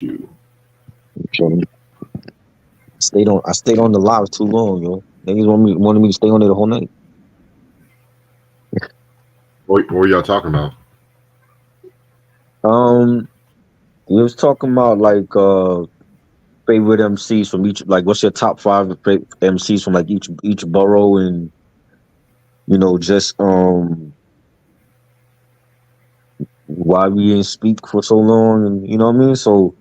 you. So I stayed on the live too long, yo. Niggas wanted me to stay on there the whole night. What were y'all talking about? Um, we was talking about like favorite MCs from each, like what's your top five MCs from like each borough, and just why we didn't speak for so long, and you know what I mean. So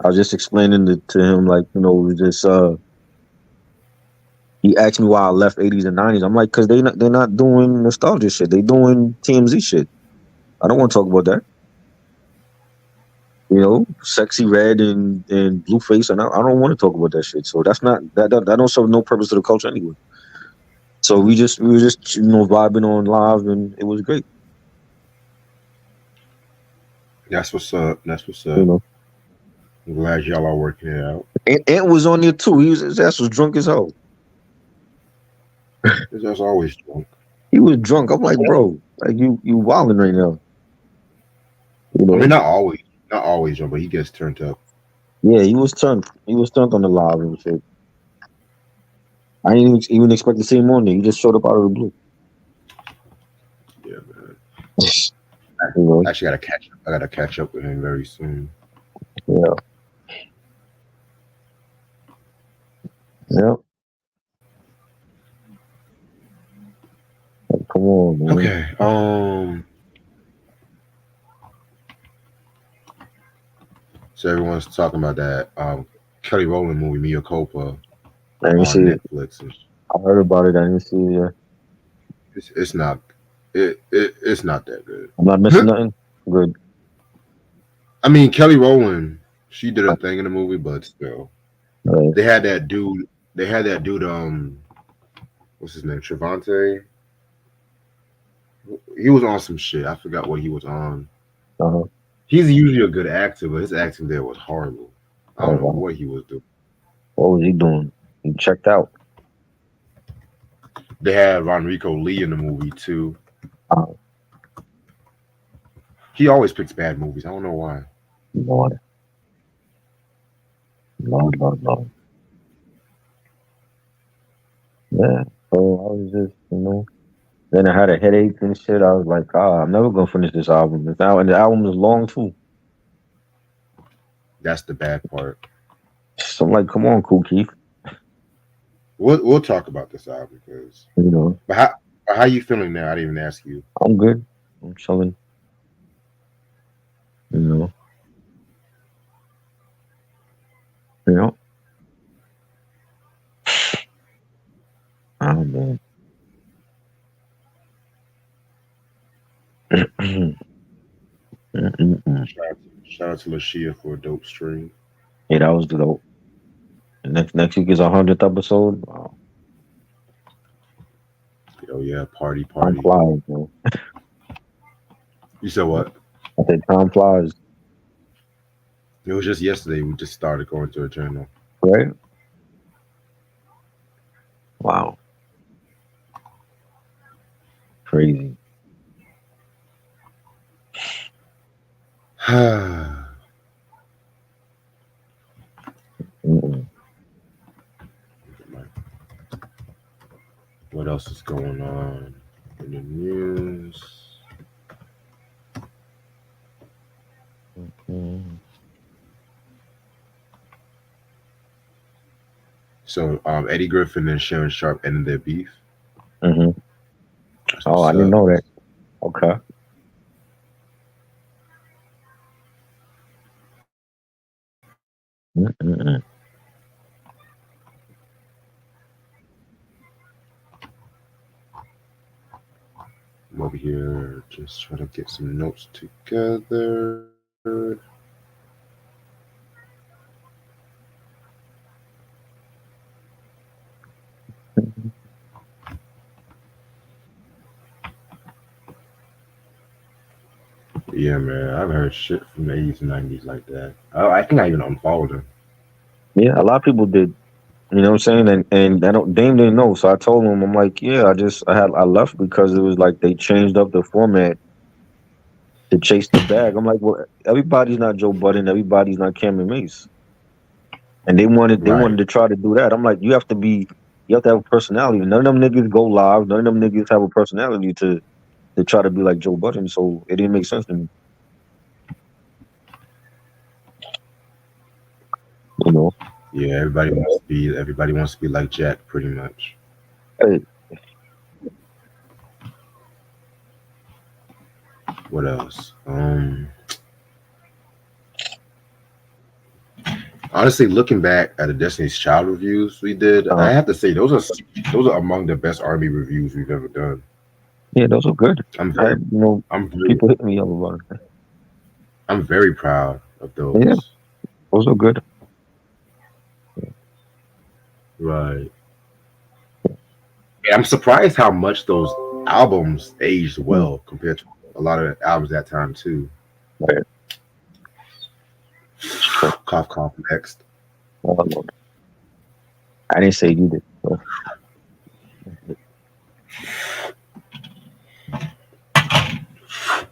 I was just explaining to him, like, just he asked me why I left 80s and 90s. I'm like, cause they're not doing nostalgia shit. They doing TMZ shit. I don't want to talk about that. Sexy Red and Blueface, and I don't want to talk about that shit. So that's not that don't serve no purpose to the culture anyway. So we were just vibing on live, and it was great. That's what's up. That's what's You up. know, I'm glad y'all are working it out. and Ant was on there too. His ass was drunk as hell. It's just always drunk. He was drunk. I'm like, bro, like you wilding right now. You I mean, know, not always drunk, but he gets turned up. yeah, he was turned. He was turned on the live and shit. I didn't even expect to see him on there. He just showed up out of the blue. Yeah, man. You know, I actually gotta catch up. I gotta catch up with him very soon. yeah, yeah. Like, come on, man. Okay. So everyone's talking about that Kelly Rowland movie, Mia Culpa, I didn't see on it. Netflix. And I heard about it. I didn't see it yet. it's not it's not that good. I'm not missing nothing. Good. I mean, Kelly Rowland, she did a thing in the movie, but still, Right. they had that dude. They had that dude. What's his name? Trevante. He was on some shit. I forgot what he was on. Uh-huh. He's usually a good actor, but his acting there was horrible. I Oh don't know wow. what he was doing. What was he doing? He checked out. They had Ronrico Lee in the movie too. Uh, He always picks bad movies. I don't know why. Lord, Lord, Lord, Lord. Yeah. So I was just, Then I had a headache and shit. I was like, I'm never gonna finish this album. And the album is long too. That's the bad part. So I'm like, come on, Kool Keith. We'll talk about this album because. You know, But how you feeling now? I didn't even ask you. I'm good. I'm chilling. You know, you know. Oh man. Mm-mm-mm. Shout out to Lashia for a dope stream. Yeah, that was dope. Next week is 100th episode. Wow. Oh yeah, party Time party. flies, man. You said what? I said time flies, It was just yesterday. We just started going to a channel. right? Wow, crazy. Mm-mm. What else is going on in the news? Mm-mm. So Eddie Griffin and Sharon Sharp ended their beef. Mm-hmm. That's Oh, what's I didn't up. know that. Okay. Mm-mm-mm. I'm over here just trying to get some notes together. Yeah, man, I've heard shit from the 80s and 90s like that. I think I even unfollowed him. Yeah, a lot of people did. You know what I'm saying? And I don't Dame didn't know, so I told him, I'm like, yeah, I left because it was like they changed up the format to chase the bag. I'm like, well, everybody's not Joe Budden, everybody's not Cameron Mace, and they wanted Right. to try to do that. I'm like, you have to have a personality. None of them niggas go live. None of them niggas have a personality to try to be like Joe Budden. So it didn't make sense to me, you know. Yeah, everybody wants to be like Jack, pretty much. Hey, What else? Honestly, looking back at the Destiny's Child reviews we did, I uh, have to say those are among the best R&B reviews we've ever done. yeah, those are good. I'm I very, had, I'm very, people hitting me up about it. I'm very proud of Yeah, those. those are good. Right. And I'm surprised how much those albums aged Mm, well compared to a lot of the albums that time too. right. Cough, cough. Next. Lord. I didn't say you did. So,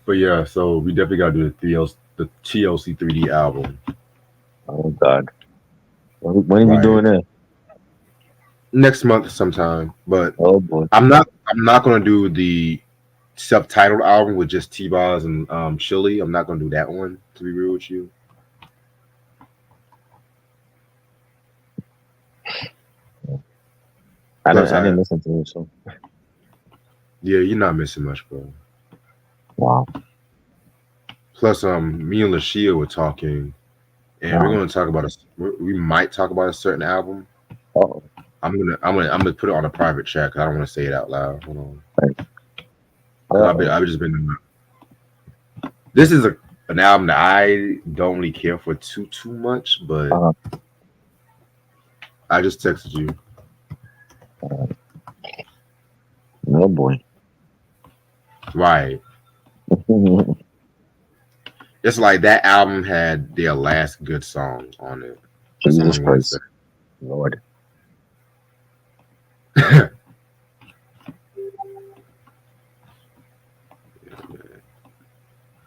But yeah, so we definitely got to do the TLC 3D album. oh God, when are we Right. doing that? Next month sometime. But Oh boy. I'm not gonna do the self-titled album with just T-Boz and Chili. I'm not gonna do that one, to be real with you. Plus I didn't I listen to it. So yeah, you're not missing much, bro. wow. Plus me and Lashia were talking and we're Wow. gonna talk about we might talk about a certain album. Oh, I'm gonna put it on a private chat because I don't want to say it out loud. Hold on. right. Because Oh, I've just been. This is an album that I don't really care for too much, but uh, I just texted you. oh boy. Right. It's like that album had their last good song on it. That's all Jesus I'm gonna say. Christ, Lord.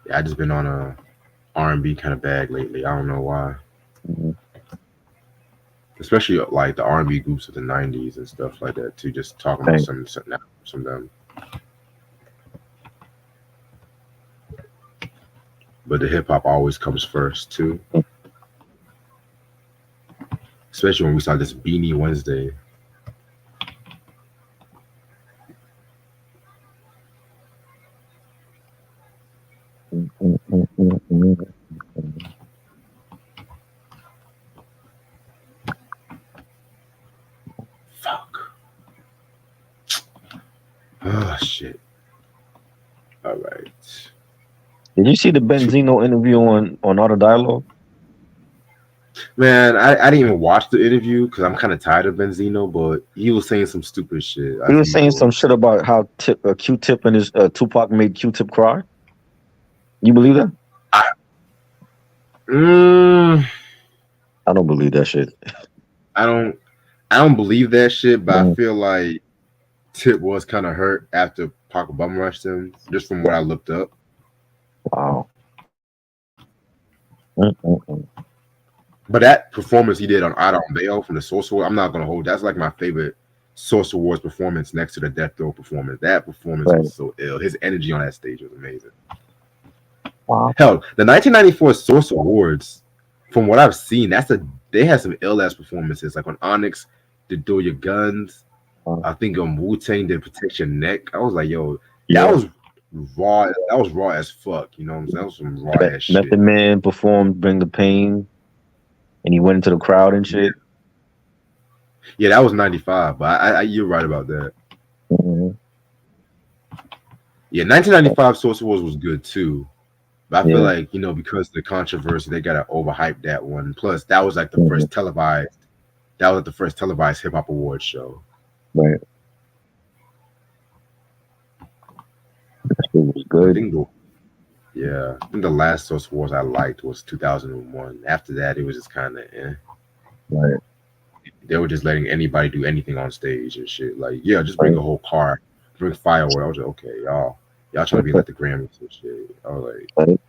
Yeah, I just been on a R&B kind of bag lately. I don't know why. Mhm. Especially like the R&B groups of the '90s and stuff like that too. Just talking about Right. some of them. But the hip hop always comes first too. Especially when we saw this Beanie Wednesday. Mm, mm, mm, mm, mm, mm. Fuck. Oh shit. All right. Did you see the Benzino interview on Auto Dialogue? Man, I didn't even watch the interview because I'm kind of tired of Benzino, but he was saying some stupid shit He as was saying some usual. shit about how Q-Tip and his Tupac made Q-Tip cry. You believe that? I, mm, I don't believe that shit. I don't I don't believe that shit, but I Mhm. feel like Tip was kind of hurt after Pac bum rushed him, just from what I looked up. Wow. Mm-mm-mm. But that performance he did on Out on Bail from the Source Award, I'm not gonna hold. That's like my favorite Source Awards performance next to the Death Row performance. That performance Right. was so ill. His energy on that stage was amazing. Wow. Hell, the 1994 Source Awards, from what I've seen, they had some ill ass performances. Like when Onyx did "Do Your Guns," Uh, I think on Wu Tang did "Protect Your Neck." I was like, yo, that yeah. was raw. That was raw as fuck. You know what I'm saying? That was some raw ass Method shit. Man performed "Bring the Pain," and he went into the crowd and Yeah, shit. yeah, that was '95. But you're right about that. Mhm. Yeah, 1995 Source Awards was good too. But I feel Yeah. like because of the controversy, they gotta overhype that one. Plus, that was like the Mhm. first televised. That was like the first televised hip hop awards show. Right. That shit was I good. think I think the last Source Awards I liked was 2001. After that, it was just kind of Right. They were just letting anybody do anything on stage and shit. Like, yeah, just bring Right. a whole car, bring fireworks. I was like, okay, y'all. Y'all trying to be like the Grammys and shit. All right, Right?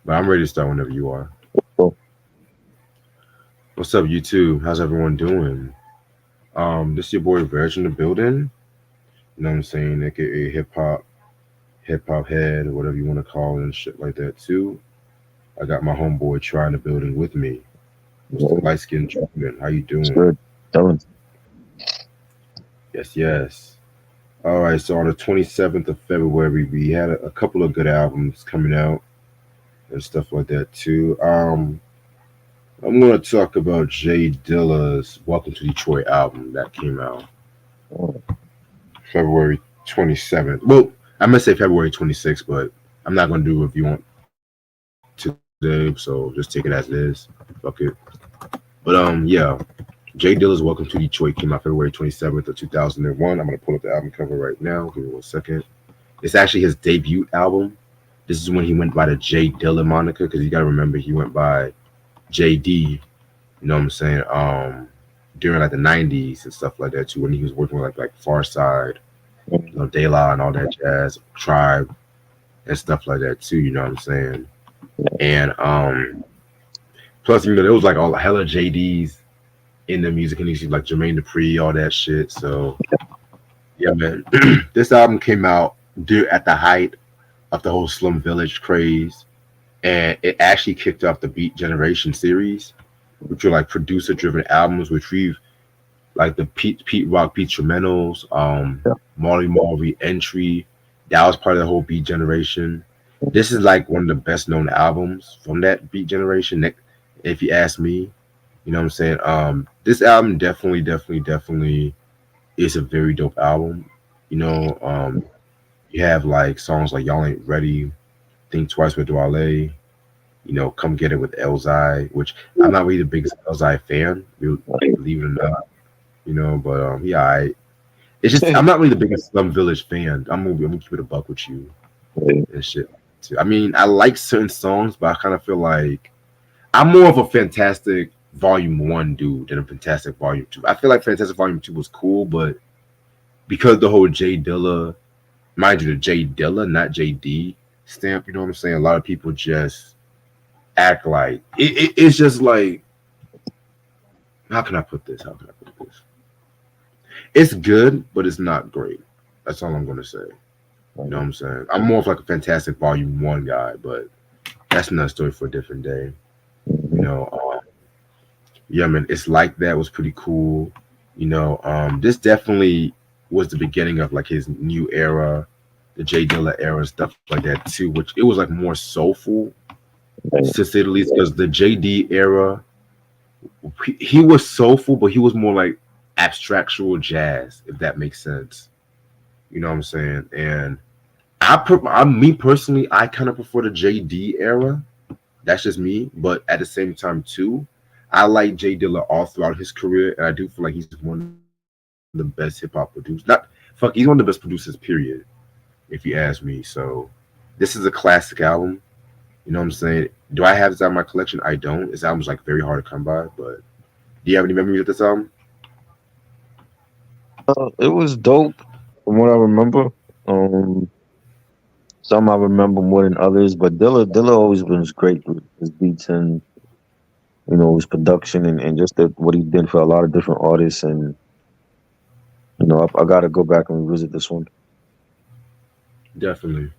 but I'm ready to start whenever you are. So, What's up, you two? How's everyone doing? This your boy Reg in the building. You know what I'm saying? AKA hip hop head, or whatever you want to call it, and shit like that too. I got my homeboy Try in the building with me. Mr. yeah, Light Skin Gentleman. How you it's doing? good. Telling. Yes, yes. All right, so on the 27th of February, we had a couple of good albums coming out and stuff like that too. I'm going to talk about Jay Dilla's Welcome to Detroit album that came out Oh, February 27th. Well, I must say February 26th, but I'm not going to do a review on today, so just take it as it is. Fuck it. But yeah, Jay Dilla's Welcome to Detroit came out February 27th of 2001. I'm going to pull up the album cover right now. Give me 1 second. It's actually his debut album. This is when he went by the Jay Dilla moniker because you got to remember he went by JD. You know what I'm saying? During like the '90s and stuff like that too, when he was working with like Far Side, De La and all that jazz, Tribe and stuff like that too. You know what I'm saying? And plus, there was like all hella JDs in the music industry, like Jermaine Dupri, all that shit. So yeah, man, this album came out at the height of the whole Slum Village craze, and it actually kicked off the Beat Generation series, which are like producer-driven albums, which we've like the Pete Rock Beat Instrumentals, yeah. Marley Marl Re-Entry. That was part of the whole Beat Generation. This is like one of the best known albums from that Beat Generation. If you ask me, you know what I'm saying. This album definitely is a very dope album. You know, you have like songs like Y'all Ain't Ready, Think Twice with Dwale, you know, Come Get It with Elzai, which I'm not really the biggest Elzai fan, believe it or not, you know, but yeah, it's just I'm not really the biggest Slum Village fan. I'm gonna keep it a buck with you and shit too. I mean, I like certain songs, but I kind of feel like I'm more of a Fantastic Volume One dude than a Fantastic Volume Two. I feel like Fantastic Volume Two was cool, but because the whole Jay Dilla, mind you, the Jay Dilla, not JD stamp, you know what I'm saying? A lot of people just act like it's just like, how can I put this? How can I put this? It's good, but it's not great. That's all I'm gonna say. You know what I'm saying? I'm more of like a Fantastic Volume One guy, but that's another story for a different day. You know, yeah, man, it's like that was pretty cool. You know, this definitely was the beginning of like his new era, the Jay Dilla era, stuff like that too. Which it was like more soulful, to say the least, because the JD era, he was soulful, but he was more like abstractual jazz, if that makes sense. You know what I'm saying? And me personally, I kind of prefer the JD era. That's just me. But at the same time, too, I like Jay Dilla all throughout his career, and I do feel like he's one of the best hip hop producers. Not fuck, he's one of the best producers. Period. If you ask me. So this is a classic album. You know what I'm saying? Do I have this on my collection? I don't. This album's like very hard to come by. But do you have any memories of this album? It was dope from what I remember. Um, some I remember more than others, but Dilla always was great with his beats and his production and just what he did for a lot of different artists. And I got to go back and revisit this one. Definitely.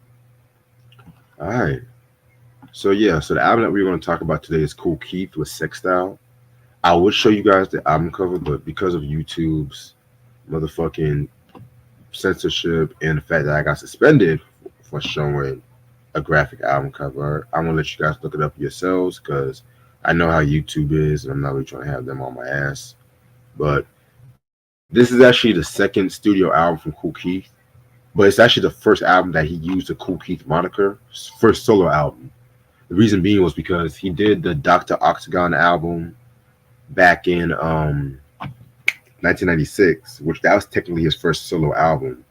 All right. So yeah, so the album that we're going to talk about today is Kool Keith with Sex Style. I would show you guys the album cover, but because of YouTube's motherfucking censorship and the fact that I got suspended for showing a graphic album cover, I'm gonna let you guys look it up yourselves because I know how YouTube is, and I'm not really trying to have them on my ass. But this is actually the second studio album from Kool Keith, but it's actually the first album that he used the Kool Keith moniker, first solo album. The reason being was because he did the Dr. Octagon album back in 1996, which that was technically his first solo album.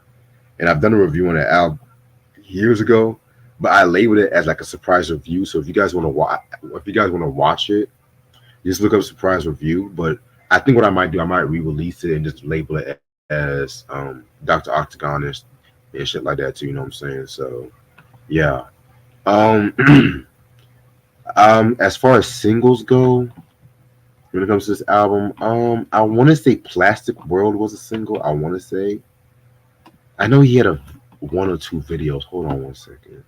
And I've done a review on that album years ago, but I labeled it as like a surprise review. So if you guys want to watch it, just look up surprise review. But I think what I might do, I might re-release it and just label it as Dr. Octagonist and shit like that too. You know what I'm saying? So yeah. Um, as far as singles go, when it comes to this album, I want to say Plastic World was a single. I want to say. I know he had a one or two videos. Hold on one second.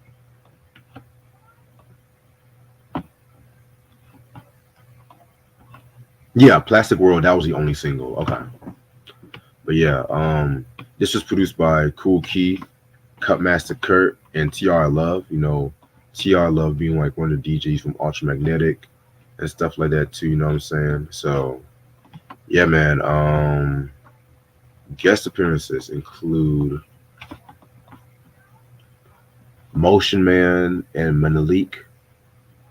Yeah, Plastic World. That was the only single. Okay, but yeah, this was produced by Kool Keith, Cutmaster Kurt, and TR Love. You know, TR Love being like one of the DJs from Ultramagnetic and stuff like that too. You know what I'm saying? So yeah, man. Guest appearances include Motion Man and Manalik.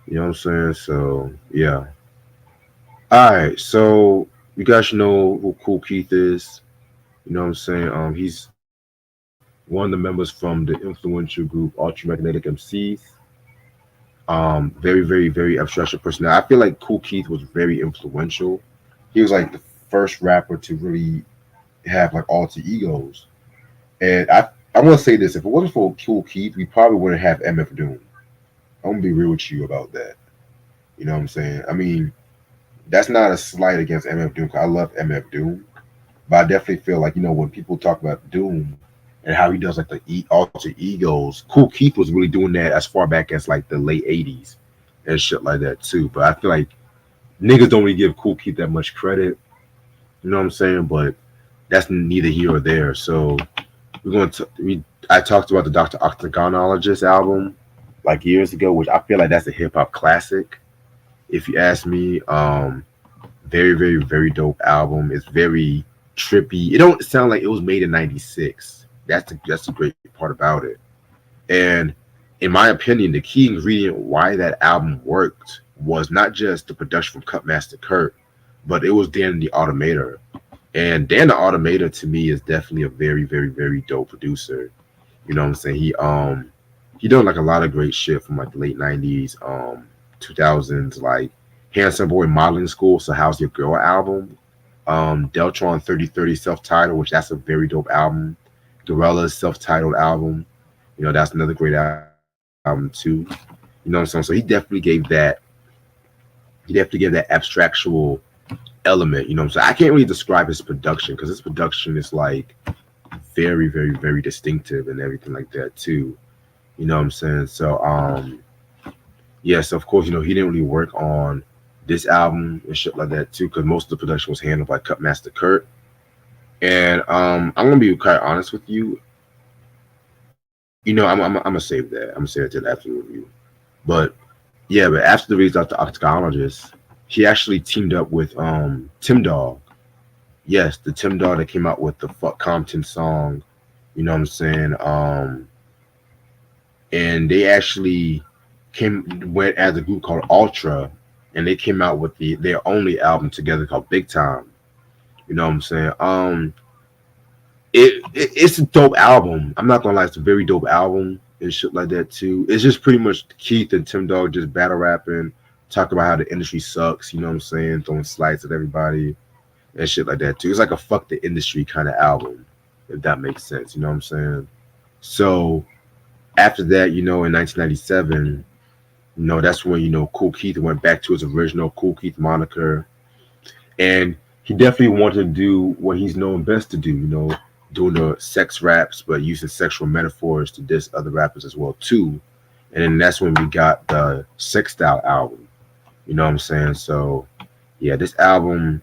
You know what I'm saying? So yeah. All right. So you guys should know who Kool Keith is. You know what I'm saying? He's one of the members from the influential group Ultramagnetic MCs. Very, very, very abstract person. I feel like Kool Keith was very influential. He was like the first rapper to really have like alter egos. And I want to say this: if it wasn't for Kool Keith, we probably wouldn't have MF Doom. I'm gonna be real with you about that. You know what I'm saying? I mean, that's not a slight against MF Doom. 'Cause I love MF Doom, but I definitely feel like when people talk about Doom and how he does like the alter egos, Kool Keith was really doing that as far back as like the late '80s and shit like that too. But I feel like niggas don't really give Kool Keith that much credit. You know what I'm saying? But that's neither here or there. So we're going to I talked about the Dr. Octagonologist album like years ago, which I feel like that's a hip hop classic. If you ask me, very, very, very dope album. It's very trippy. It don't sound like it was made in '96. That's the great part about it. And in my opinion, the key ingredient why that album worked was not just the production from Cutmaster Kurt, but it was Dan the Automator. And Dan the Automator to me is definitely a very, very, very dope producer. You know what I'm saying? He done like a lot of great shit from like the late '90s, 2000s, like Handsome Boy Modeling School. So How's Your Girl album, Deltron 3030 self-titled, which that's a very dope album. Gorilla's self-titled album, that's another great album too. You know what I'm saying? So he definitely gave that abstractual element. You know what I'm saying? I can't really describe his production because his production is like very, very, very distinctive and everything like that too. You know what I'm saying? So yes, of course, he didn't really work on this album and shit like that too, because most of the production was handled by Cutmaster Kurt. And I'm gonna be quite honest with you. I'm gonna save that. I'm gonna save it to the after review. But yeah, but after the release of the Octagonologist, he actually teamed up with Tim Dog. Yes, the Tim Dog that came out with the Fuck Compton song. You know what I'm saying? And they actually went as a group called Ultra, and they came out with their only album together called Big Time. You know what I'm saying? It's a dope album. I'm not gonna lie, it's a very dope album and shit like that too. It's just pretty much Keith and Tim Dog just battle rapping, talk about how the industry sucks. You know what I'm saying? Throwing slides at everybody and shit like that too. It's like a fuck the industry kind of album, if that makes sense. You know what I'm saying? So after that, in 1997, that's when Kool Keith went back to his original Kool Keith moniker, and he definitely wanted to do what he's known best to do. Doing the sex raps, but using sexual metaphors to diss other rappers as well too. And then that's when we got the Sex Style album. You know what I'm saying? So yeah, this album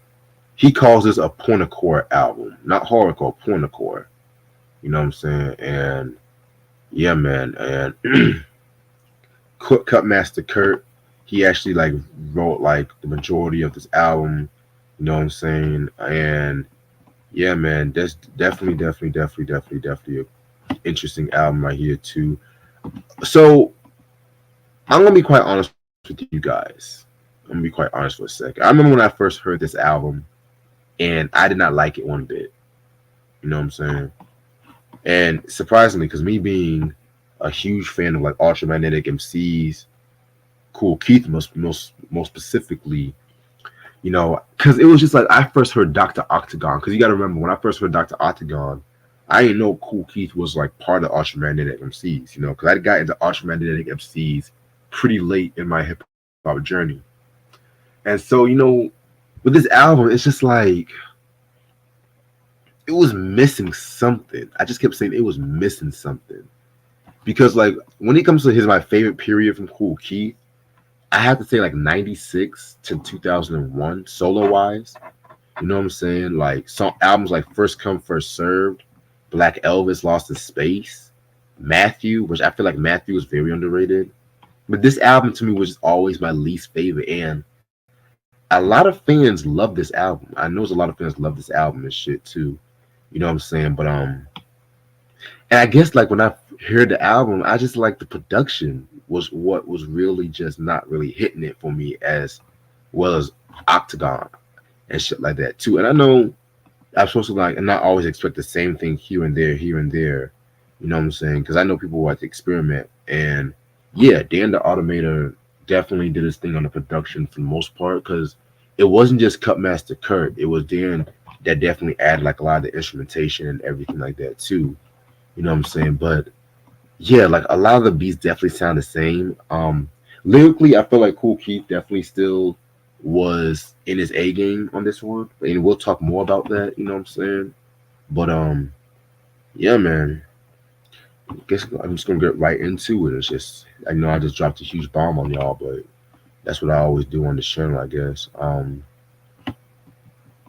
he calls this a pornocore album, not horrorcore, pornocore. You know what I'm saying? And yeah, man, and Cutmaster Kurt, he actually like wrote like the majority of this album. You know what I'm saying? And yeah, man, that's definitely a interesting album right here too. So I'm gonna be quite honest with you guys. I'm gonna be quite honest for a second. I remember when I first heard this album, and I did not like it one bit. You know what I'm saying? And surprisingly, because me being a huge fan of like Ultramagnetic MCs, Kool Keith most specifically, Because it was just like I first heard Dr. Octagon. Because you got to remember, when I first heard Dr. Octagon, I didn't know Cool Keith was like part of Ultramagnetic MCs, because I got into Ultramagnetic MCs pretty late in my hip hop journey. And so, with this album, it's just like it was missing something. I just kept saying it was missing something. Because like when it comes to his my favorite period from Cool Keith, I have to say like 96 to 2001 solo wise. You know what I'm saying? Like some albums like First Come First Served, Black Elvis Lost in Space, Matthew, which I feel like Matthew was very underrated. But this album to me was just always my least favorite. And a lot of fans love this album. I know there's a lot of fans love this album and shit too. You know what I'm saying? But and I guess like when I heard the album, I just like the production was what was really just not really hitting it for me as well as Octagon and shit like that too. And I know I'm supposed to like and not always expect the same thing here and there, here and there. You know what I'm saying? Because I know people like to experiment. And yeah, Dan the Automator definitely did his thing on the production for the most part because it wasn't just Cut Master Kurt. It was Dan that definitely added like a lot of the instrumentation and everything like that too. You know what I'm saying? But yeah, like a lot of the beats definitely sound the same. Lyrically, I feel like Cool Keith definitely still was in his A game on this one. And we'll talk more about that, you know what I'm saying? But yeah, man. I guess I'm just gonna get right into it. It's just I know I just dropped a huge bomb on y'all, but that's what I always do on this channel, I guess.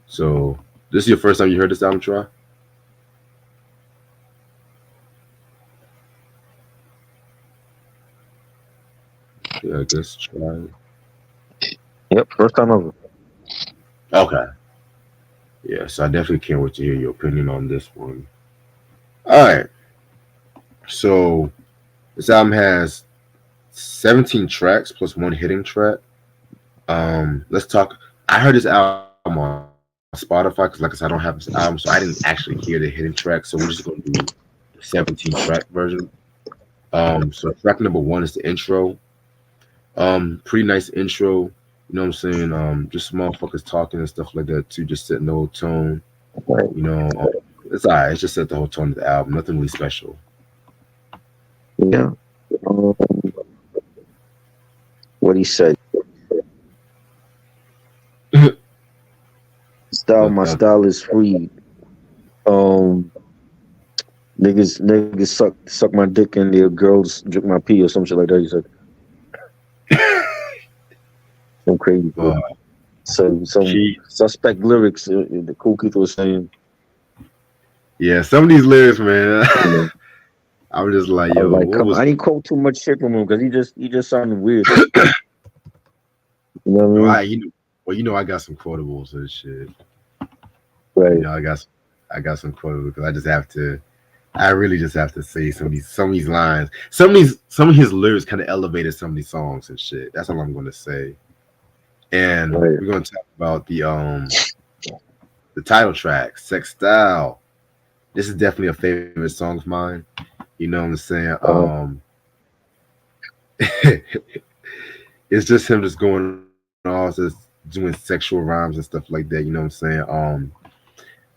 So this is your first time you heard this album, Try? Yeah, I guess try. Yep, first time ever. Okay. Yeah, so I definitely can't wait to hear your opinion on this one. All right. So this album has 17 tracks plus one hitting track. Let's talk. I heard this album on Spotify because, like I said, I don't have this album, so I didn't actually hear the hidden track. So we're just gonna do the 17 track version. So track number one is the intro. Pretty nice intro. You know what I'm saying? Just motherfuckers talking and stuff like that too, just setting the whole tone. Right. It's alright. It's just set the whole tone of the album. Nothing really special. Yeah. Um, what he said. My But style is free. Um, niggas suck my dick and their girls drink my pee or some shit like that. He said some crazy shit. uh, Some Key. suspect lyrics. The Cool Keith was saying. Yeah, some of these lyrics, man. You know, I was just like, I was yo, like, what come. was? I didn't quote too much shit from him because he just sounded weird. You know what I Well, mean? I got some quotables and shit. Right. I got some quotables because I just have to. I really just have to say some of these lines. Some of his lyrics kind of elevated some of these songs and shit. That's all I'm going to say. And Right. we're going to talk about the title track, "Sex Style." This is definitely a favorite song of mine. You know what I'm saying? It's just him just going on, just doing sexual rhymes and stuff like that. You know what I'm saying?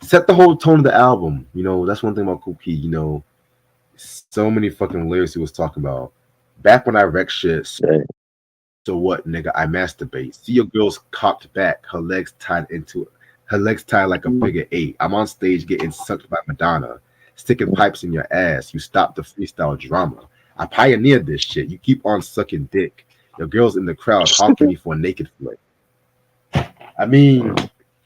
Set the whole tone of the album. That's one thing about Kool. So many fucking lyrics he was talking about. Back when I wreck shit, so Right. what, nigga? I masturbate. See your girl's cocked back, her legs tied like a figure eight. I'm on stage getting sucked by Madonna, sticking pipes in your ass. You stopped the freestyle drama. I pioneered this shit. You keep on sucking dick. Your girl's in the crowd hawking me for a naked flick. I mean,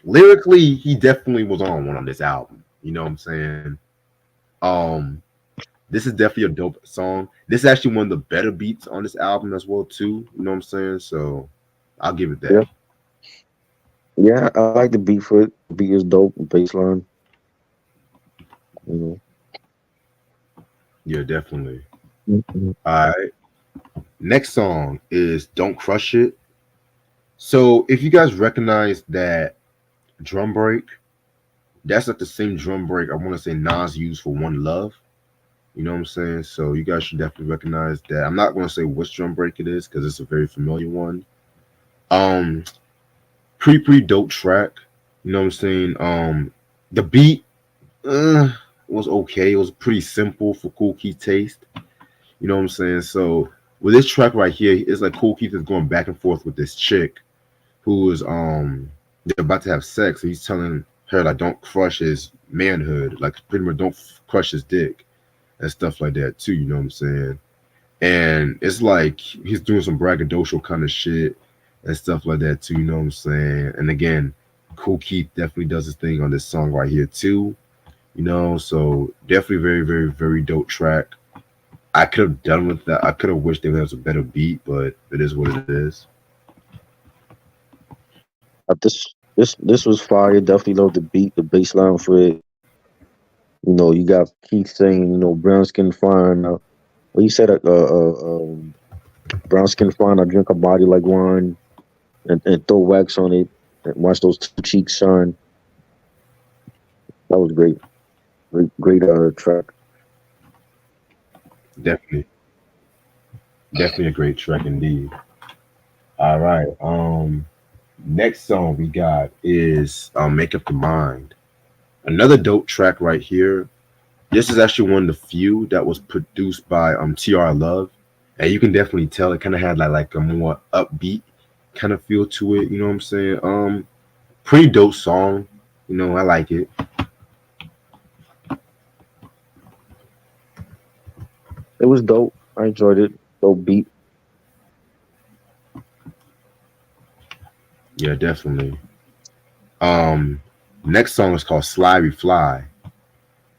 lyrically, he definitely was on one on this album. You know what I'm saying? Um, this is definitely a dope song. This is actually one of the better beats on this album as well too. You know what I'm saying? So I'll give it that. Yeah. Yeah. I like the beat for it. The beat is dope. The bass line. You Yeah, definitely. know. All right. Next song is "Don't Crush It." So if you guys recognize that drum break, that's like the same drum break I want to say Nas used for "One Love." You know what I'm saying? So you guys should definitely recognize that. I'm not going to say which drum break it is because it's a very familiar one. Um, pretty dope track. You know what I'm saying? The beat uh, was okay. It was pretty simple for Cool Keith taste. You know what I'm saying? So with this track right here, it's like Cool Keith is going back and forth with this chick who is they're about to have sex. And he's telling her like don't crush his manhood, like pretty much don't crush his dick and stuff like that too. You know what I'm saying? And it's like he's doing some braggadocial kind of shit and stuff like that too. You know what I'm saying? And again, Cool Keith definitely does his thing on this song right here too. You know, so definitely very dope track. I could have done with that. I could have wished there was a better beat, but it is what it is. This was fire. Definitely love the beat, the bass line for it. You got Keith saying, brown skin fine. Well, you said, brown skin fine. I drink a body like wine and throw wax on it and watch those two cheeks shine. That was great. Great track. Definitely, definitely a great track indeed. All right. Next song we got is "Make Up Your Mind." Another dope track right here. This is actually one of the few that was produced by Tr Love, and you can definitely tell it kind of had like a more upbeat kind of feel to it. You know what I'm saying? Pretty dope song. You know, I like it. It was dope. I enjoyed it. Dope beat. Yeah, definitely. Um, Next song is called "Sly We Fly."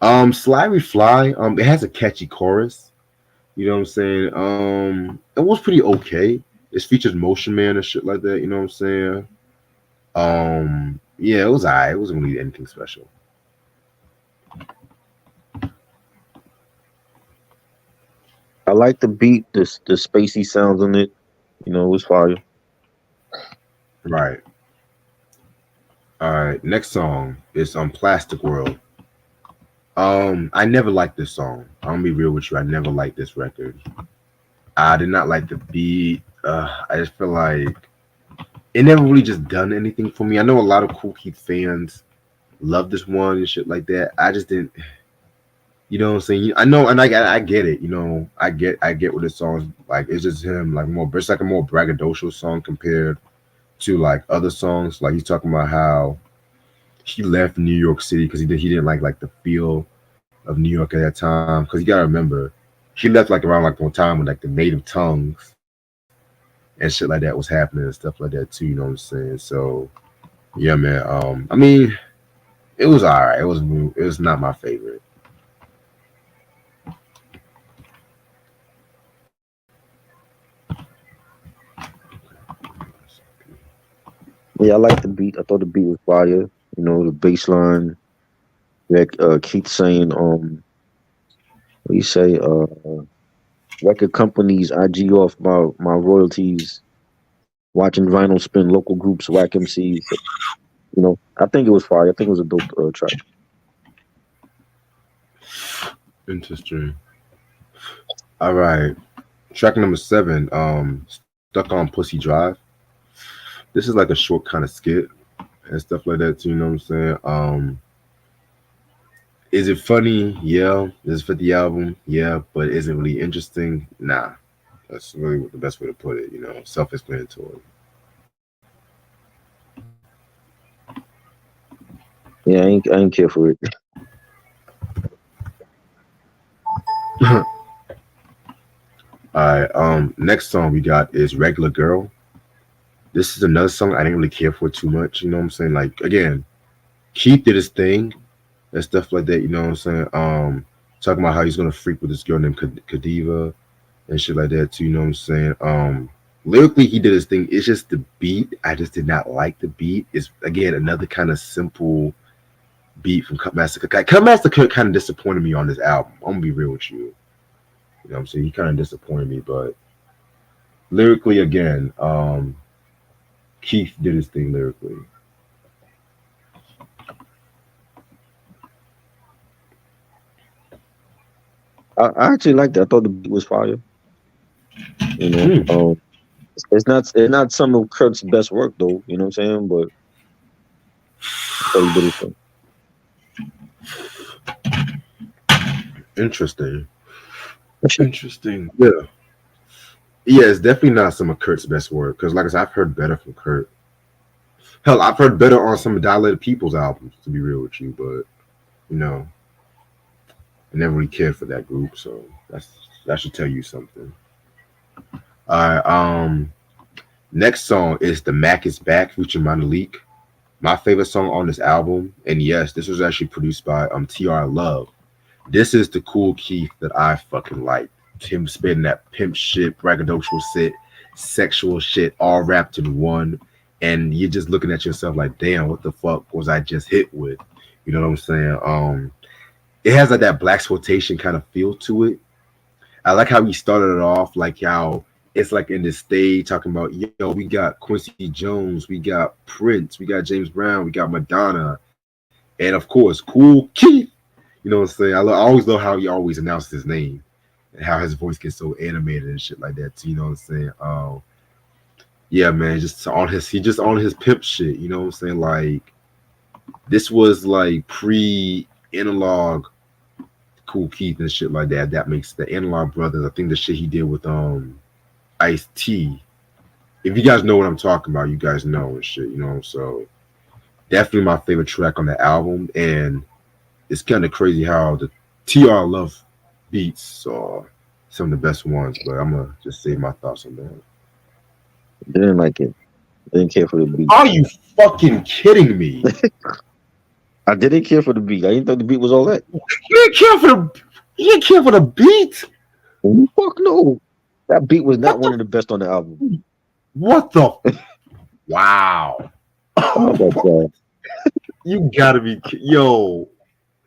"Sly We Fly." It has a catchy chorus. You know what I'm saying? It was pretty okay. It features Motion Man and shit like that. You know what I'm saying? Yeah, it was alright. It wasn't really anything special. I like the beat, the spacey sounds on it. It was fire. Right. All right. Next song is "Plastic World." I never liked this song. I'm gonna be real with you. I never liked this record. I did not like the beat. I just feel like it never really just done anything for me. I know a lot of Cool Keith fans love this one and shit like that. I just didn't. You know what I'm saying? I know, and I get it. You know, I get what this song's like. It's just him like more. It's like a more braggadocious song compared to like other songs. Like he's talking about how he left New York City because he didn't like the feel of New York at that time. Because you gotta remember, he left like around like one time when like the native tongues and shit like that was happening and stuff like that too. You know what I'm saying? So yeah, man. I mean, it was alright. It was not my favorite. Yeah, I like the beat. I thought the beat was fire. The bass line. Like Keith saying, what do you say? Record companies, IG off my royalties. Watching vinyl spin, local groups, whack MCs. I think it was fire. I think it was a dope track. Interesting. All right. Track number 7. Stuck on Pussy Drive. This is like a short kind of skit and stuff like that too. You know what I'm saying? Is it funny? Yeah. Is it fit the album? Yeah. But is it really interesting? Nah. That's really the best way to put it. You know, self-explanatory. Yeah, I ain't care for it. All right. Next song we got is "Regular Girl." This is another song I didn't really care for too much. You know what I'm saying? Like again, Keith did his thing and stuff like that. You know what I'm saying? Talking about how he's gonna freak with this girl named Kadiva and shit like that too. You know what I'm saying? Lyrically, he did his thing. It's just the beat. I just did not like the beat. It's again another kind of simple beat from Cut Master. Cut Master kind of disappointed me on this album. I'm gonna be real with you. You know what I'm saying? He kind of disappointed me, but lyrically, again, Keith did his thing lyrically. I actually liked it. I thought the beat was fire. You know, Hmm. It's not some of Kurt's best work though. You know what I'm saying? But I thought he did his thing. Interesting. Interesting. Yeah. Yeah, it's definitely not some of Kurt's best work. Because, like I said, I've heard better from Kurt. Hell, I've heard better on some of Dilated People's albums, to be real with you. But, you know, I never really cared for that group. So that should tell you something. All right. Next song is The Mac Is Back featuring Monolink. My favorite song on this album. And yes, this was actually produced by TR Love. This is the Kool Keith that I fucking like. Him spitting that pimp shit, braggadocious shit, sexual shit, all wrapped in one. And you're just looking at yourself like, damn, what the fuck was I just hit with? You know what I'm saying? It has like that black exploitation kind of feel to it. I like how he started it off, like how it's like in this stage talking about, yo, we got Quincy Jones, we got Prince, we got James Brown, we got Madonna, and of course, Kool Keith. You know what I'm saying? I always love how he always announces his name and how his voice gets so animated and shit like that too. You know what I'm saying? Yeah, man, he just on his pimp shit. You know what I'm saying? Like this was like pre-analog Kool Keith and shit like that. That makes the Analog Brothers. I think the shit he did with Ice T. If you guys know what I'm talking about, you guys know and shit. You know, so definitely my favorite track on the album, and it's kind of crazy how the TR Love beats are some of the best ones, but I'm gonna just say my thoughts on that. Didn't like it. Didn't care for the beat. Are you fucking kidding me? I didn't care for the beat. I didn't think the beat was all that. You didn't care for the you didn't care for the beat? Fuck no. That beat was not What one the of the best on the album. what the wow. Oh my god. You gotta be yo.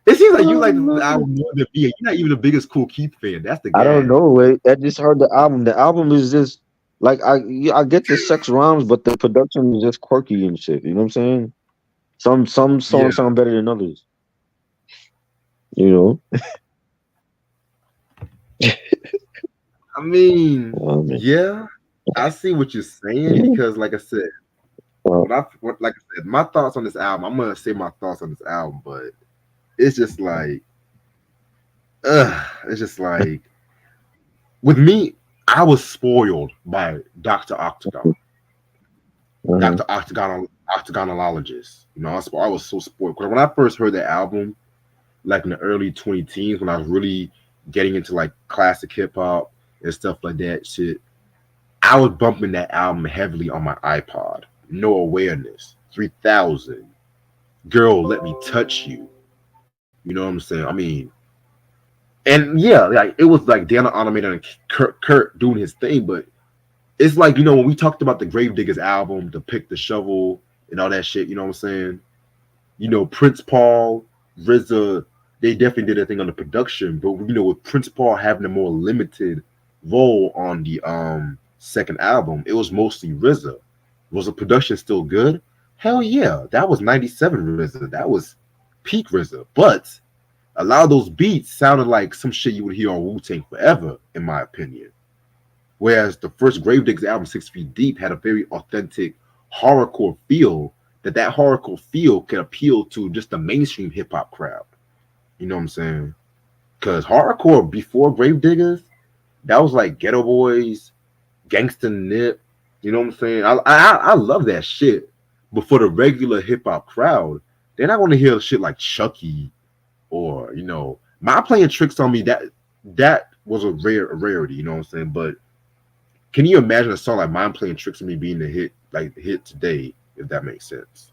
It seems like you Oh, like the no. album more than me. You're not even the biggest Kool Keith fan. That's the I don't gas. know. I just heard the album. The album is just like I get the sex rhymes, but the production is just quirky and shit. You know what I'm saying? Some Yeah. songs sound better than others. You know. I mean, Man. yeah, I see what you're saying Yeah. because, like I said, like I said, my thoughts on this album. I'm gonna say my thoughts on this album, but it's just like, it's just like with me, I was spoiled by Doctor Octagon, Uh-huh. Doctor Octagon, Octagonologist. You know, I was so spoiled because when I first heard the album, like in the early 20 teens, when I was really getting into like classic hip hop and stuff like that, shit. I was bumping that album heavily on my iPod. No Awareness, 3000, Girl, Let Me Touch You. You know what I'm saying? I mean, and yeah, like it was like Dana Automated and Kurt doing his thing, but it's like, you know, when we talked about the Gravediggers album, the Pick the Shovel and all that shit, you know what I'm saying? You know, Prince Paul, RZA, they definitely did their thing on the production, but you know, with Prince Paul having a more limited role on the second album, it was mostly RZA. Was the production still good? Hell yeah, that was '97 RZA. That was peak RZA. But a lot of those beats sounded like some shit you would hear on Wu Tang Forever, in my opinion. Whereas the first Gravediggers album, 6 Feet Deep, had a very authentic horrorcore feel. That horrorcore feel could appeal to just the mainstream hip hop crowd. You know what I'm saying? Because horrorcore before Gravediggers, that was like Ghetto Boys, Gangsta Nip. You know what I'm saying? I love that shit. But for the regular hip hop crowd, they're not going to hear shit like Chucky or My Playing Tricks on Me. That was a rarity. You know what I'm saying? But can you imagine a song like Mind Playing Tricks on Me being the hit today? If that makes sense.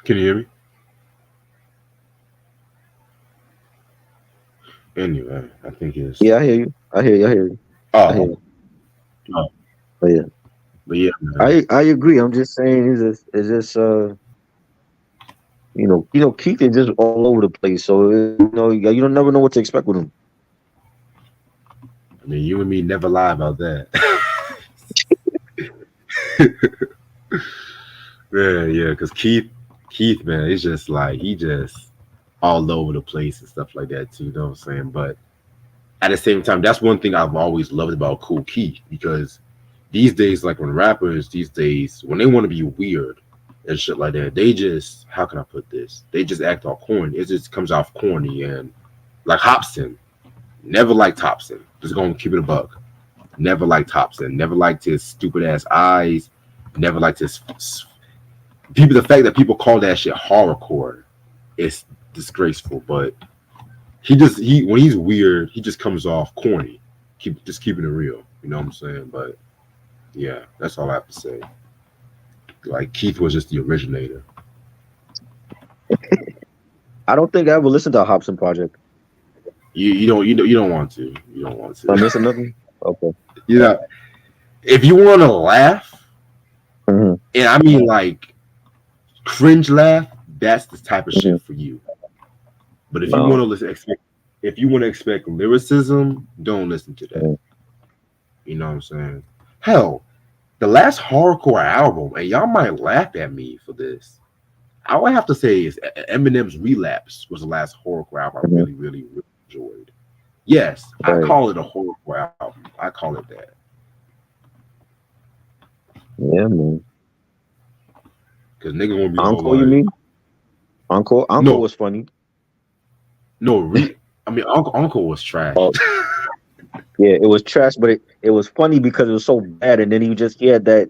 Can you hear me? Anyway, I think it's. Yeah, I hear you. I hear you. I hear you. I hear Oh, you. oh, But yeah, but yeah, man. I agree. I'm just saying, is this Keith is just all over the place. So you don't never know what to expect with him. I mean, you and me never lie about that. Yeah, because Keith, man, it's just like he just all over the place and stuff like that too. You know what I'm saying? But at the same time, that's one thing I've always loved about Kool Keith because these days, like when rappers these days, when they want to be weird and shit like that, they just how can I put this? They just act all corny. It just comes off corny and like Hobson. Never liked Hobson. Just gonna keep it a buck. Never liked Hobson. Never liked his stupid ass eyes. Never liked his people. The fact that people call that shit horrorcore is disgraceful. But he when he's weird, he just comes off corny. Keeping it real. You know what I'm saying? But yeah, that's all I have to say. Like Keith was just the originator. I don't think I ever listened to a Hobson project. You don't want to. You don't want I to. missing nothing. Okay. You know, if you want to laugh, Hmm. and I mean like cringe laugh, that's the type of Hmm. shit for you. But if you want No. to if you want to expect lyricism, don't listen to that. Mm. You know what I'm saying? Hell, the last horrorcore album, and y'all might laugh at me for this. All I have to say is Eminem's Relapse was the last horrorcore album I Mhm. really enjoyed. Yes, I Right. call it a horrorcore album. I call it that Yeah, man. because nigga gonna be all Encore, you like, mean? Encore. Encore no, was funny. no, I mean, Uncle was trash. Oh, yeah, it was trash, but it was funny because it was so bad, and then he had that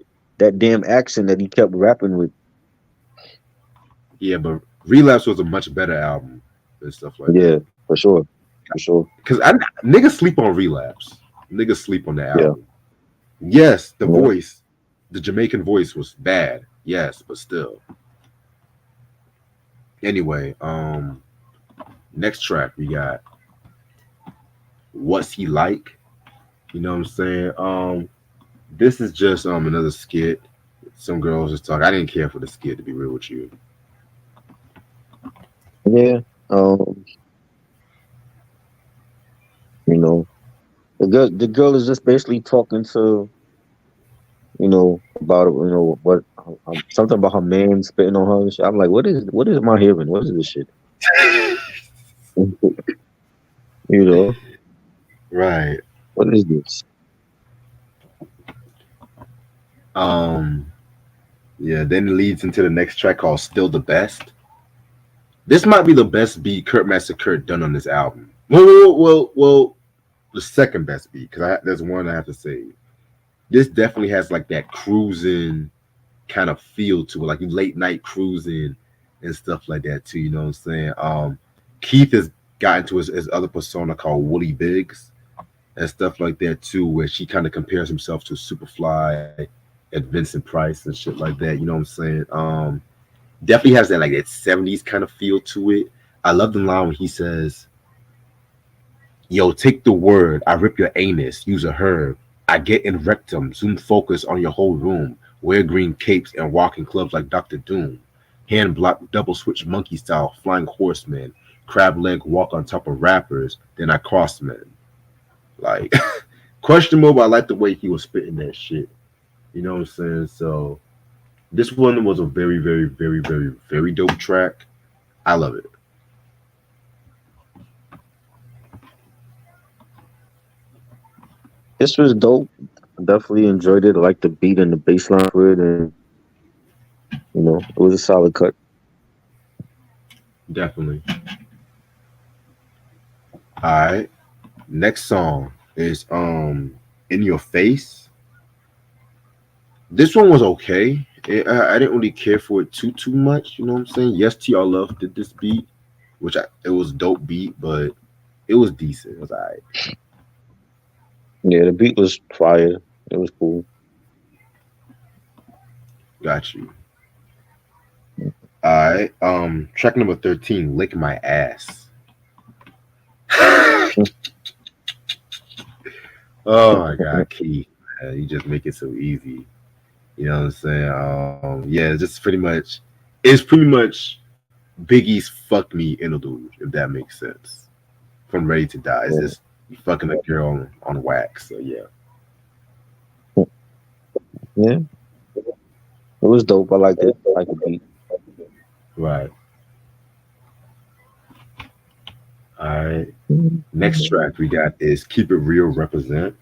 damn accent that he kept rapping with. Yeah, but Relapse was a much better album and stuff like Yeah, that. for sure, for sure. Because I niggas sleep on Relapse. Niggas sleep on the Yeah, album. Yes, the yeah. voice, the Jamaican voice was bad. Yes, but still. Anyway, next track we got What's He Like? You know what I'm saying? This is just another skit. Some girls just talk. I didn't care for the skit to be real with you. Yeah. Um, you know, the girl is just basically talking to about what something about her man spitting on her and shit. I'm like, what is my hearing? What is this shit? You know, Right. what is this? Um, yeah, then it leads into the next track called Still the Best. This might be the best beat Kurt Master Kurt done on this album. Well, the second best beat because there's one I have to say. This definitely has like that cruising kind of feel to it, like late night cruising and stuff like that too. You know what I'm saying? Keith has gotten to his other persona called Woody Biggs and stuff like that too, where she kind of compares himself to Superfly and Vincent Price and shit like that. You know what I'm saying? Definitely has that like that 70s kind of feel to it. I love the line when he says, "Yo, take the word. I rip your anus. Use a herb. I get in rectum. Zoom focus on your whole room. Wear green capes and walk in clubs like Doctor Doom. Hand block double switch monkey style, flying horseman. Crab leg walk on top of rappers. Then I cross men." Like questionable, but I like the way he was spitting that shit. You know what I'm saying? So this one was a very dope track. I love it. This was dope. Definitely enjoyed it. I liked the beat and the bass line for it, and it was a solid cut. Definitely. All right. Next song is In Your Face. This one was okay. I didn't really care for it too much. You know what I'm saying? Yes, TR Love did this beat, it was dope beat, but it was decent. It was alright. Yeah, the beat was fire. It was cool. Got you. All right. Track number 13, Lick My Ass. Oh my God, Keith. You just make it so easy. You know what I'm saying? Yeah, it's pretty much Biggie's "Fuck Me" interlude, if that makes sense. From Ready to Die, it's Yeah. just you fucking a girl wax. So yeah, Yeah. It was dope. I liked it. I liked the beat. Right. All right. Next Mhm. track we got is "Keep It Real." Represent.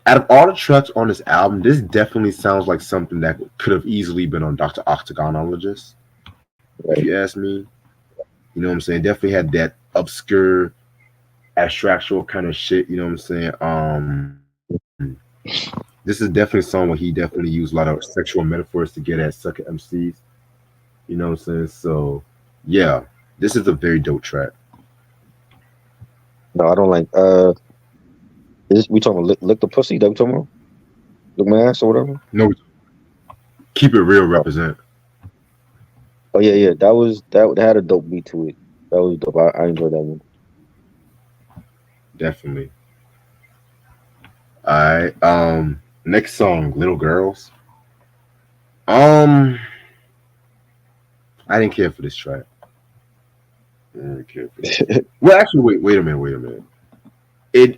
Out of all the tracks on this album, this definitely sounds like something that could have easily been on Dr. Octagonologist, if you Right. ask me. You know what I'm saying? Definitely had that obscure, abstractual kind of shit. You know what I'm saying? This is definitely a song where he definitely used a lot of sexual metaphors to get at sucker MCs. You know what I'm saying? So, yeah, this is a very dope track. No, I don't like. Is we talking about lick the pussy? That we talking about? Lick my ass or whatever? No, keep it real. Oh, Represent oh yeah, yeah. That had a dope beat to it. That was dope. I enjoyed that one. definitely. All right. Next song, "Little Girls." Um, I didn't care for this track. I didn't care for this. Well, actually, wait a minute.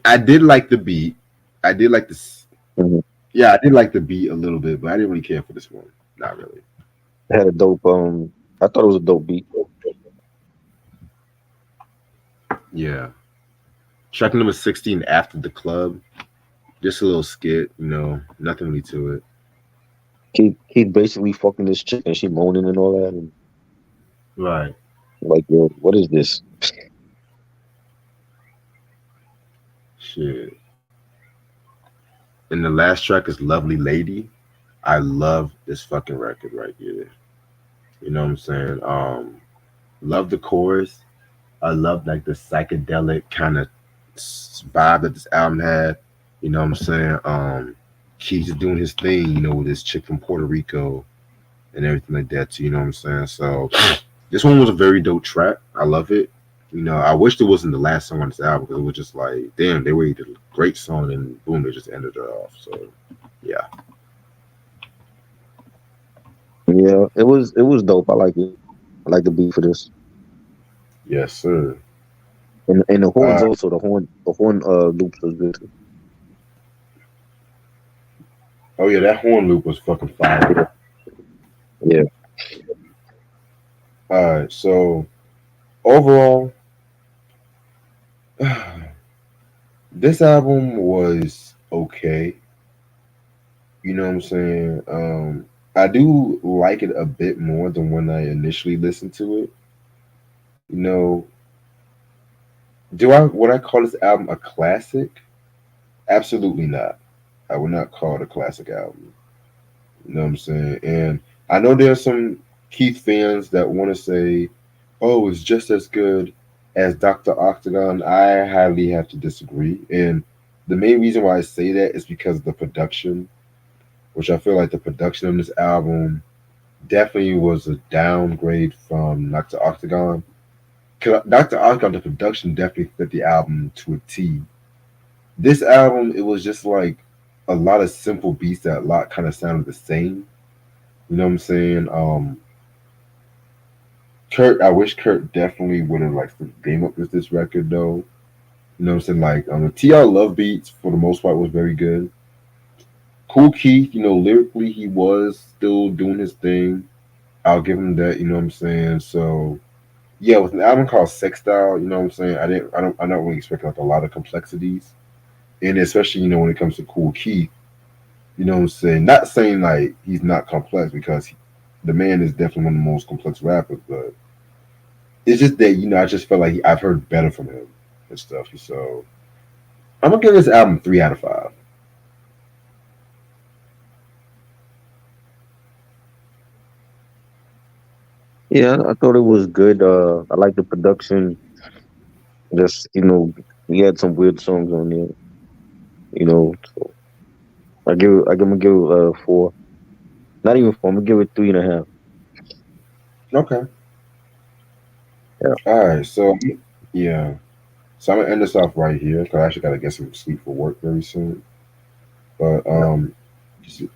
I did like the beat. I did like this. Mhm. Yeah, I did like the beat a little bit, but I didn't really care for this one. Not really. It had a dope. I thought it was a dope beat. Yeah. Track number 16, "After the Club." Just a little skit, nothing really to it. Keith basically fucking this chick and she moaning and all that, and Right. like, yo, what is this? Shit. And the last track is "Lovely Lady." I love this fucking record right here. You know what I'm saying? Love the chorus. I love like the psychedelic kind of vibe that this album had. You know what I'm saying? Keith's doing his thing, with this chick from Puerto Rico and everything like that too, you know what I'm saying? So this one was a very dope track. I love it. I wish it wasn't the last song on this album because it was just like, damn, they waited a great song and boom, they just ended it off. So yeah. Yeah, it was dope. I like it. I like the beat for this, Yes, sir. and the horns Uh also. The horn loops was good too. oh yeah, that horn loop was fucking fire. Yeah, Alright, so overall, this album was okay. You know what I'm saying? I do like it a bit more than when I initially listened to it. You know, do I would I call this album a classic? Absolutely not. I would not call it a classic album. You know what I'm saying? And I know there's some Keith fans that want to say, "Oh, it's just as good as Dr. Octagon." I highly have to disagree. And the main reason why I say that is because of the production, which I feel like the production of this album definitely was a downgrade from Dr. Octagon. 'Cause Dr. Octagon, the production definitely fit the album to a T. This album, it was just like a lot of simple beats that a lot kind of sounded the same. You know what I'm saying? I wish Kurt definitely would have like came up with this record though. You know what I'm saying? Like the TL Love beats for the most part was very good. Kool Keith, lyrically he was still doing his thing. I'll give him that. You know what I'm saying? So yeah, with an album called Sex Style, you know what I'm saying? I'm not really expecting like a lot of complexities, and especially when it comes to Kool Keith, you know what I'm saying? Not saying like he's not complex because the man is definitely one of the most complex rappers, but it's just that I just felt like I've heard better from him and stuff. So I'm gonna give this album 3 out of 5. yeah. I thought it was good. I like the production. Just we had some weird songs on there. So I'm gonna give it 4. Not even 4. I'm gonna give it 3.5. Okay. Yeah. All right. So yeah. So I'm gonna end this off right here because I actually gotta get some sleep for work very soon. But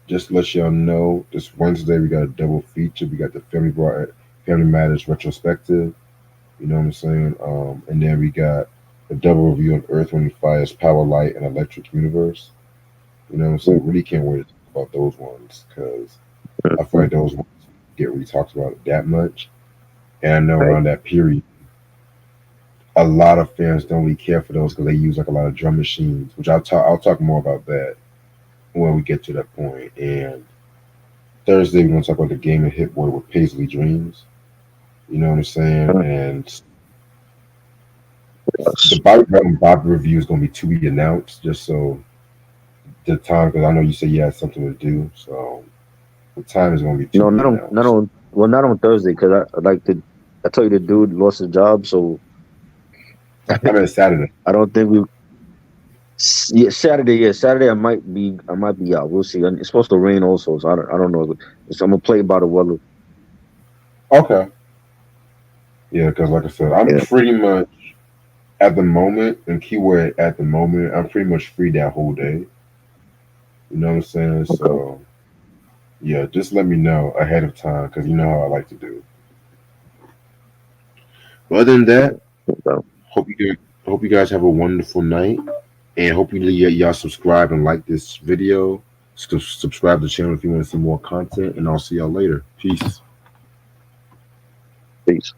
just to let y'all know, this Wednesday we got a double feature. We got the Family Matters retrospective. You know what I'm saying? And then we got a double review on Earth, Wind, and Fire's Power, Light, and Electric Universe. You know what I'm saying? Really can't wait. about those ones because I feel like those ones get really talked about that much. And I know Right. around that period, a lot of fans don't really care for those because they use like a lot of drum machines, which I'll talk more about that when we get to that point. And Thursday we're gonna talk about the game of Hit Boy with Paisley Dreams. You know what I'm saying? And the Yes. Bobby Brown Bob review is gonna be to be announced, just so the time because I know you said you had something to do, so the time is gonna be to No, be not announced. on. Well, not on Thursday because I like the. I told you the dude lost his job, so I mean Saturday. I don't think we. Yeah, Saturday. Yeah, Saturday. I might be. I might be out. We'll see. And it's supposed to rain also, so I don't. I don't know. So I'm gonna play by the weather. Okay. Yeah, because like I said, I'm Yeah. pretty much at the moment, and keyword at the moment, I'm pretty much free that whole day. You know what I'm saying? Okay. So yeah, just let me know ahead of time because you know how I like to do. But other than that, Okay. hope you guys, hope you guys have a wonderful night, and hopefully y'all subscribe and like this video. Subscribe to the channel if you want to see more content, and I'll see y'all later. Peace. Peace.